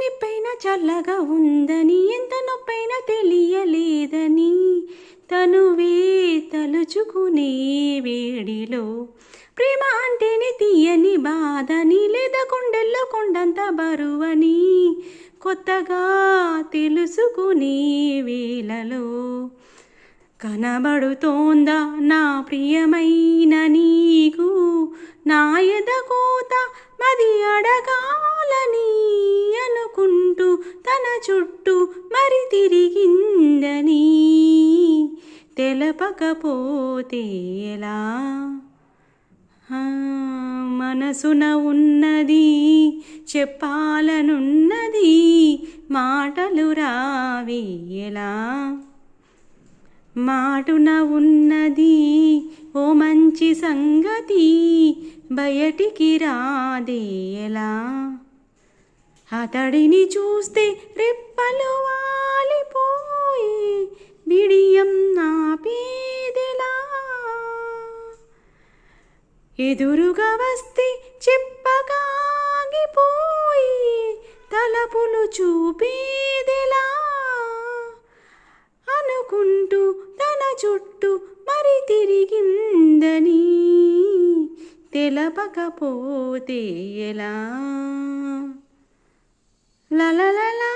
నిప్పైన చల్లగా ఉందని, ఎంత నొప్పైనా తెలియలేదని, తనువే తలుచుకునే వేడిలో ప్రేమ అంటేనే తీయని బాధని, లేదా కొండల్లో కొండంత బరువని కొత్తగా తెలుసుకునే వేళలో కనబడుతోందా నా ప్రియమైన నీకు నా ఎదకోత మది అడగాలని అనుకుంటూ తన చుట్టూ మరి తిరిగిందని తెలపకపోతే ఎలా? మనసున ఉన్నది చెప్పాలనున్నది మాటలు రావేలా? మాటున ఉన్నది ఓ మంచి సంగతి బయటికి రాదేలా? అతడిని చూస్తే రెప్పలు వాలిపోయి బిడియం నాపేదెలా? ఎదురుగా వస్తే చెప్పగాగిపోయి తలపులు చూపేదెలా? అనుకుంటూ తన చుట్టూ మరి తిరిగిందని తెలపకపోతే ఎలా? లలలలా